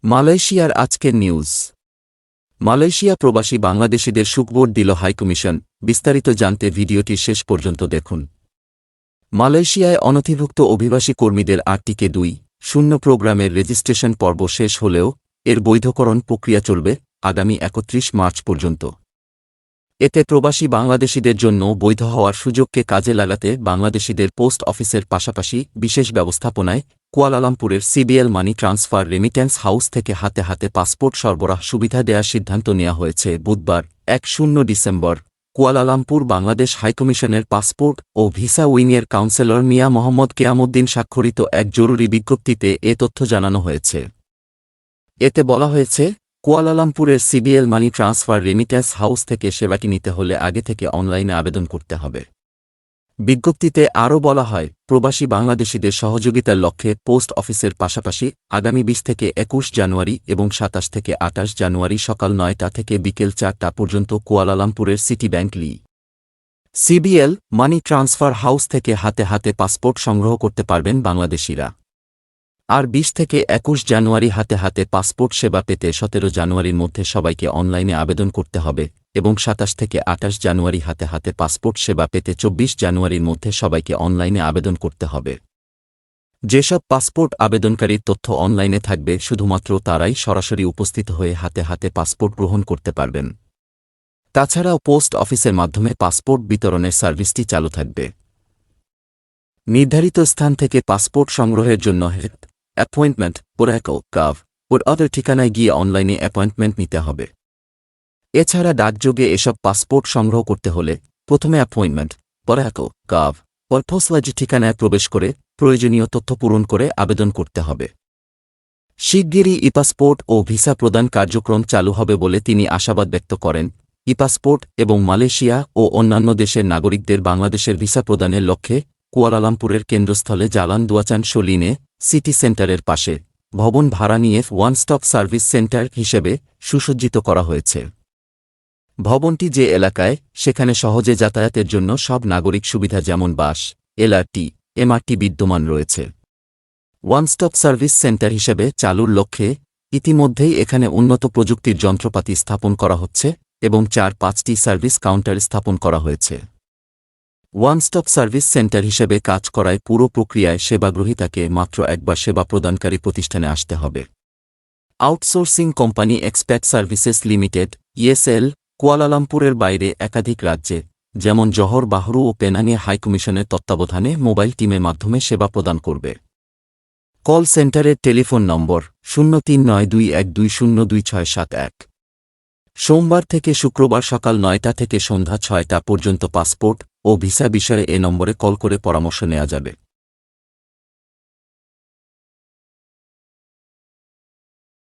মালয়েশিয়ার আজকের news. Malaysia প্রবাসী বাংলাদেশিদের সুখবর দিল হাইকমিশন। বিস্তারিত জানতে ভিডিওটি শেষ পর্যন্ত দেখুন। মালয়েশিয়ায় অনথিভুক্ত অভিবাসী কর্মীদের আরটিকে-2.0 প্রোগ্রামের রেজিস্ট্রেশন পর্ব শেষ হলেও এর বৈধকরণ প্রক্রিয়া চলবে আগামী 31 মার্চ পর্যন্ত। এতে প্রবাসী বাংলাদেশিদের জন্য বৈধ হওয়ার সুযোগকে কাজে লাগাতে বাংলাদেশিদের পোস্ট অফিসের পাশাপাশি বিশেষ ব্যবস্থাপনায় কুয়ালালামপুরের CBL money transfer remittance house থেকে হাতে হাতে পাসপোর্ট সরবরাহ সুবিধা দেওয়ার সিদ্ধান্ত নেওয়া হয়েছে বুধবার 10 ডিসেম্বর। কুয়ালালামপুর বাংলাদেশ হাইকমিশনের পাসপোর্ট ও ভিসা উইংয়ের কাউন্সেলর মিয়া মোহাম্মদ কেয়ামুদ্দিন স্বাক্ষরিত এক জরুরি বিজ্ঞপ্তিতে এ তথ্য জানানো হয়েছে। এতে বলা হয়েছে, কুয়ালালামপুরের CBL money transfer remittance house থেকে সেবাটি নিতে হলে আগে থেকে অনলাইনে আবেদন করতে হবে। বিজ্ঞপ্তিতে আরও বলা হয়, প্রবাসী বাংলাদেশিদের সহযোগিতার লক্ষ্যে পোস্ট অফিসের পাশাপাশি আগামী 20 থেকে 21 জানুয়ারি এবং 27 থেকে 28 জানুয়ারি সকাল 9টা থেকে বিকেল 4টা পর্যন্ত কুয়ালালামপুরের city bank CBL money transfer house থেকে হাতে হাতে পাসপোর্ট সংগ্রহ করতে পারবেন বাংলাদেশিরা। আর 20 থেকে 21 জানুয়ারি হাতে হাতে পাসপোর্ট সেবা পেতে 17 জানুয়ারির মধ্যে সবাইকে অনলাইনে আবেদন করতে হবে এবং 27 থেকে 28 জানুয়ারি হাতে হাতে পাসপোর্ট সেবা পেতে 24 জানুয়ারির মধ্যে সবাইকে অনলাইনে আবেদন করতে হবে। যেসব পাসপোর্ট আবেদনকারীর তথ্য অনলাইনে থাকবে শুধুমাত্র তারাই সরাসরি উপস্থিত হয়ে হাতে হাতে পাসপোর্ট গ্রহণ করতে পারবেন। তাছাড়াও পোস্ট অফিসের মাধ্যমে পাসপোর্ট বিতরণের সার্ভিসটি চালু থাকবে। নির্ধারিত স্থান থেকে পাসপোর্ট সংগ্রহের জন্য অ্যাপয়েন্টমেন্ট ওর আদার ঠিকানায় গিয়ে অনলাইনে অ্যাপয়েন্টমেন্ট নিতে হবে। এছাড়া ডাকযোগে এসব পাসপোর্ট সংগ্রহ করতে হলে প্রথমে অ্যাপয়েন্টমেন্ট পর পোস্টলাজি ঠিকানায় প্রবেশ করে প্রয়োজনীয় তথ্য পূরণ করে আবেদন করতে হবে। শিগগিরই ই-পাসপোর্ট ও ভিসা প্রদান কার্যক্রম চালু হবে বলে তিনি আশাবাদ ব্যক্ত করেন। ই-পাসপোর্ট এবং মালয়েশিয়া ও অন্যান্য দেশের নাগরিকদের বাংলাদেশের ভিসা প্রদানের লক্ষ্যে কুয়ালালামপুরের কেন্দ্রস্থলে জালান দুয়াচান শোলিনে সিটি সেন্টারের পাশে ভবন ভাড়া নিয়ে ওয়ান স্টপ সার্ভিস সেন্টার হিসেবে সুসজ্জিত করা হয়েছে। ভবনটি যে এলাকায়, সেখানে সহজে যাতায়াতের জন্য সব নাগরিক সুবিধা যেমন বাস, এলআরটি, এমআরটি বিদ্যমান রয়েছে। ওয়ান স্টপ সার্ভিস সেন্টার হিসেবে চালুর লক্ষ্যে ইতিমধ্যেই এখানে উন্নত প্রযুক্তির যন্ত্রপাতি স্থাপন করা হচ্ছে এবং 4-5টি সার্ভিস কাউন্টার স্থাপন করা হয়েছে। ওয়ান স্টপ সার্ভিস সেন্টার হিসেবে কাজ করায় পুরো প্রক্রিয়ায় সেবাগ্রহীতাকে মাত্র একবার সেবা প্রদানকারী প্রতিষ্ঠানে আসতে হবে। Outsourcing company Expat Services Limited ESL কুয়ালালামপুরের বাইরে একাধিক রাজ্যে যেমন জহর বাহরু ও পেনাংয়ে হাইকমিশনের তত্ত্বাবধানে মোবাইল টিমের মাধ্যমে সেবা প্রদান করবে। কল সেন্টারের টেলিফোন নম্বর 039212022671। সোমবার থেকে শুক্রবার সকাল 9টা থেকে সন্ধ্যা 6টা পর্যন্ত পাসপোর্ট ও ভিসা বিষয়ে এ নম্বরে কল করে পরামর্শ নেওয়া যাবে।